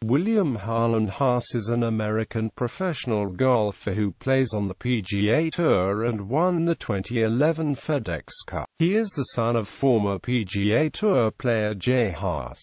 Harlan Haas is an American professional golfer who plays on the PGA Tour and won the 2011 FedEx Cup. He is the son of former PGA Tour player Jay Haas.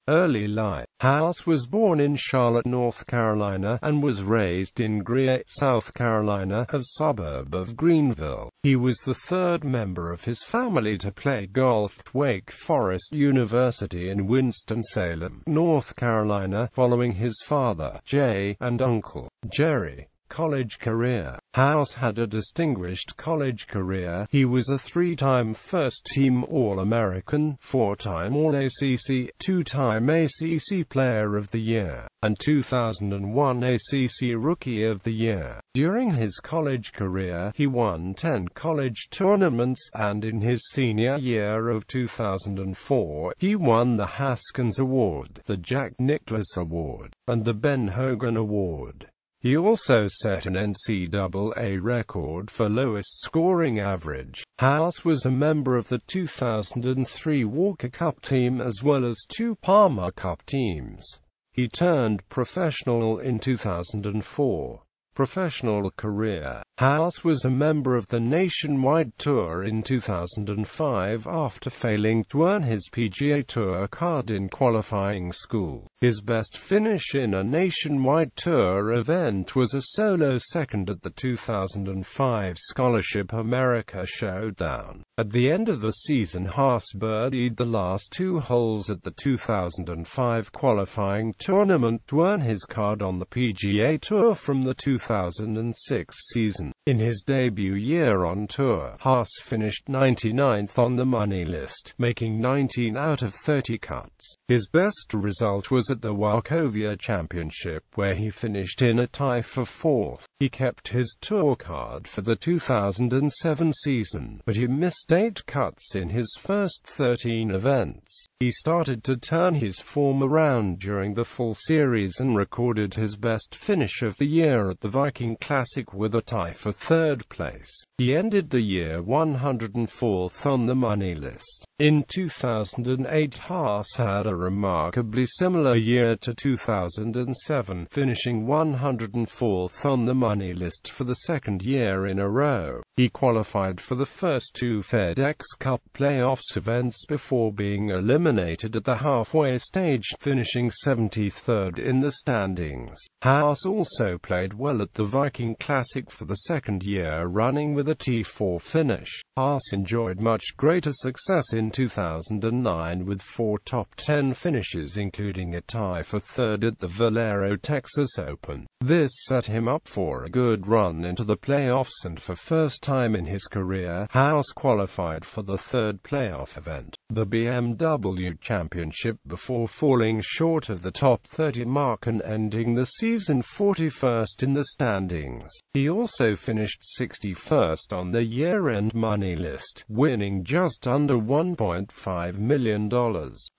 Early life. Haas was born in Charlotte, North Carolina, and was raised in Greer, South Carolina, a suburb of Greenville. He was the third member of his family to play golf at Wake Forest University in Winston-Salem, North Carolina, following his father, Jay, and uncle, Jerry. College career. Haas had a distinguished college career. He was a three-time first-team All-American, four-time All-ACC, two-time ACC Player of the Year, and 2001 ACC Rookie of the Year. During his college career, he won 10 college tournaments, and in his senior year of 2004, he won the Haskins Award, the Jack Nicklaus Award, and the Ben Hogan Award. He also set an NCAA record for lowest scoring average. Haas was a member of the 2003 Walker Cup team as well as two Palmer Cup teams. He turned professional in 2004. Professional career. Haas was a member of the Nationwide Tour in 2005 after failing to earn his PGA Tour card in qualifying school. His best finish in a Nationwide Tour event was a solo second at the 2005 Scholarship America Showdown. At the end of the season, Haas birdied the last two holes at the 2005 qualifying tournament to earn his card on the PGA Tour from the 2006 season. In his debut year on tour, Haas finished 99th on the money list, making 19 out of 30 cuts. His best result was at the Wachovia Championship, where he finished in a tie for fourth. He kept his tour card for the 2007 season, but he missed 8 cuts in his first 13 events. He started to turn his form around during the fall series and recorded his best finish of the year at the Viking Classic with a tie for third place. He ended the year 104th on the money list. In 2008, Haas had a remarkably similar year to 2007, finishing 104th on the money list for the second year in a row. He qualified for the first two FedEx Cup playoffs events before being eliminated at the halfway stage, finishing 73rd in the standings. Haas also played well at the Viking Classic for the second year running with a T4 finish. Haas enjoyed much greater success in 2009 with 4 top 10 finishes, including a tie for third at the Valero Texas Open. This set him up for a good run into the playoffs, and for first time in his career, Haas qualified for the third playoff event, the BMW Championship, before falling short of the top 30 mark and ending the season 41st in the standings. He also finished 61st on the year-end money list, winning just under $1.5 million.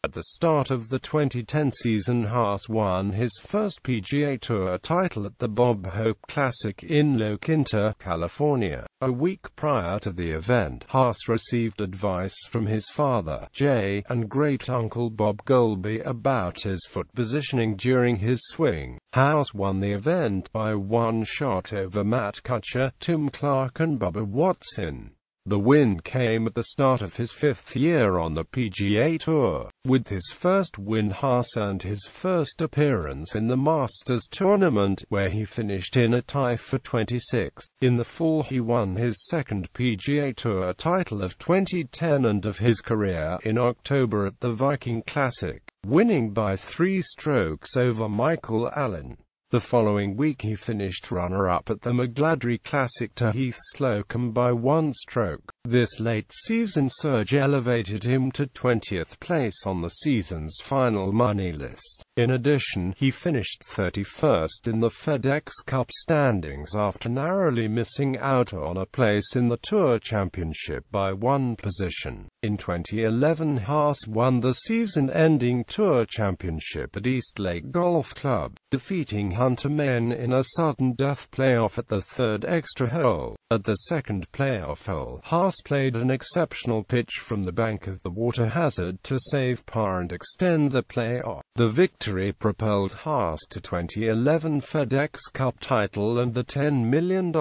At the start of the 2010 season, Haas won his first PGA Tour title at the Bob Hope Classic in La Quinta, California. A week prior to the event, Haas received advice from his father, Jay, and great-uncle Bob Goalby about his foot positioning during his swing. Haas won the event by one shot over Matt Kuchar, Tim Clark and Bubba Watson. The win came at the start of his 5th year on the PGA Tour. With his first win, Haas earned his first appearance in the Masters tournament, where he finished in a tie for 26th. In the fall, he won his second PGA Tour title of 2010 and of his career in October at the Viking Classic, winning by 3 strokes over Michael Allen. The following week, he finished runner-up at the McGladrey Classic to Heath Slocum by 1 stroke. This late-season surge elevated him to 20th place on the season's final money list. In addition, he finished 31st in the FedEx Cup standings after narrowly missing out on a place in the Tour Championship by 1 position. In 2011, Haas won the season-ending Tour Championship at East Lake Golf Club, defeating Hunter Mahan in a sudden death playoff at the third extra hole. At the second playoff hole, Haas played an exceptional pitch from the bank of the water hazard to save par and extend the playoff. The victory victory propelled Haas to 2011 FedEx Cup title and the $10 million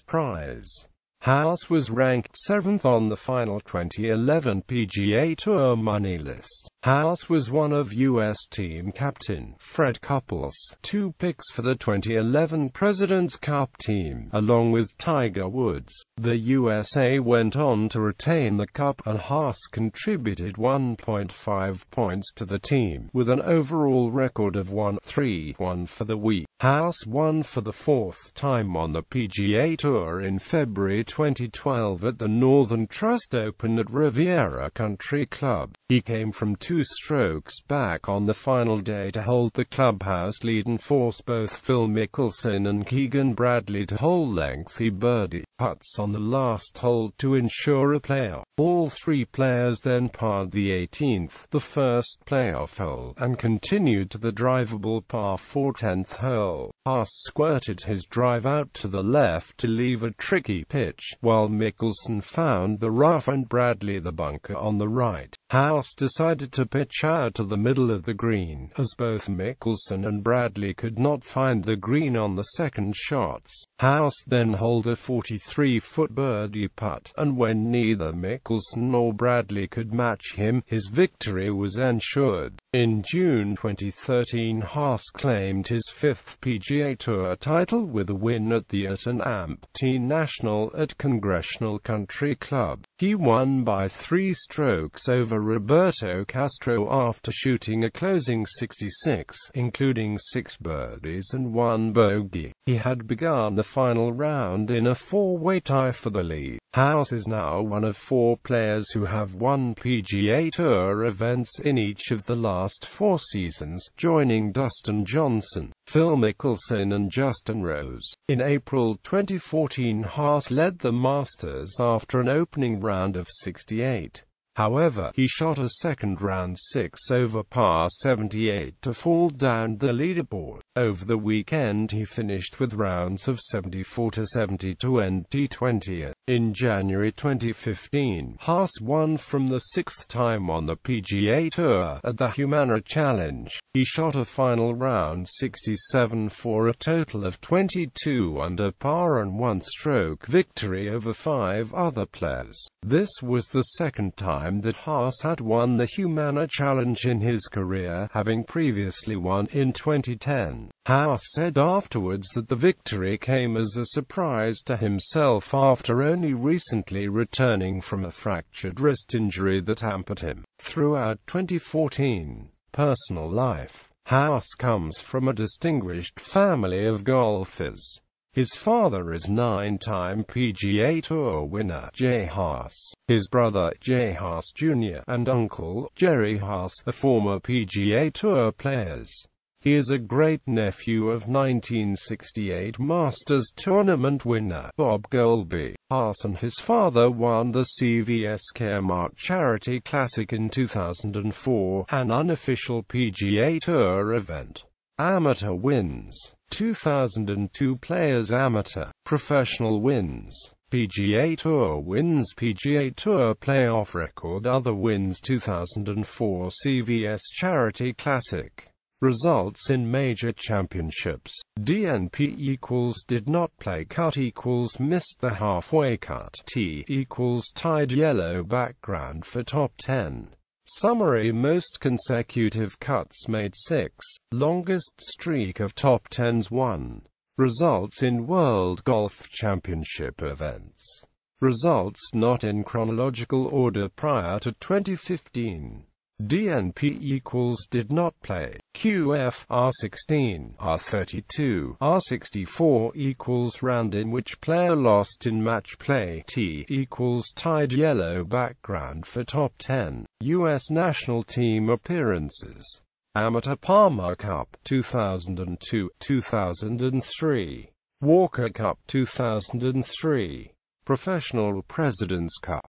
prize. Haas was ranked 7th on the final 2011 PGA Tour money list. Haas was one of U.S. team captain Fred Couples' 2 picks for the 2011 President's Cup team, along with Tiger Woods. The USA went on to retain the Cup, and Haas contributed 1.5 points to the team, with an overall record of 1-3-1 for the week. Haas won for the 4th time on the PGA Tour in February 2012 at the Northern Trust Open at Riviera Country Club. He came from 2 strokes back on the final day to hold the clubhouse lead and force both Phil Mickelson and Keegan Bradley to hole-lengthy birdie putts on the last hole to ensure a playoff. All 3 players then parred the 18th, the first playoff hole, and continued to the drivable par 4 10th hole. Haas squirted his drive out to the left to leave a tricky pitch, while Mickelson found the rough and Bradley the bunker on the right. Haas decided to pitch out to the middle of the green, as both Mickelson and Bradley could not find the green on the second shots. Haas then holed a 43-foot birdie putt, and when neither Mickelson nor Bradley could match him, his victory was ensured. In June 2013, Haas claimed his 5th PGA Tour title with a win at the Ampty National at Congressional Country Club. He won by 3 strokes over Roberto Castro after shooting a closing 66, including 6 birdies and 1 bogey. He had begun the final round in a 4-way tie for the lead. Haas is now one of 4 players who have won PGA Tour events in each of the last 4 seasons, joining Dustin Johnson, Phil Mickelson and Justin Rose. In April 2014, Haas led the Masters after an opening round of 68. However, he shot a second round 6 over par 78 to fall down the leaderboard. Over the weekend he finished with rounds of 74 to 70 to end T20th. In January 2015, Haas won from the 6th time on the PGA Tour at the Humana Challenge. He shot a final round 67 for a total of 22 under par and 1-stroke victory over 5 other players. This was the second time that Haas had won the Humana Challenge in his career, having previously won in 2010. Haas said afterwards that the victory came as a surprise to himself after only recently returning from a fractured wrist injury that hampered him throughout 2014. Personal life. Haas comes from a distinguished family of golfers. His father is 9-time PGA Tour winner Jay Haas. His brother, Jay Haas Jr., and uncle, Jay Haas, are former PGA Tour players. He is a great-nephew of 1968 Masters Tournament winner Bob Goalby. Haas and his father won the CVS Caremark Charity Classic in 2004, an unofficial PGA Tour event. Amateur wins. 2002 Players Amateur. Professional wins. PGA Tour wins. PGA Tour playoff record. Other wins. 2004 CVS Charity Classic. Results in major championships. DNP equals did not play. Cut equals missed the halfway cut. T equals tied. Yellow background for top 10. Summary: most consecutive cuts made 6. Longest streak of top 10s 1. Results in World Golf Championship events. Results not in chronological order prior to 2015. DNP equals did not play. QF R16, R32, R64 equals round in which player lost in match play. T equals tied. Yellow background for top 10. U.S. national team appearances. Amateur Palmer Cup 2002, 2003. Walker Cup 2003. Professional President's Cup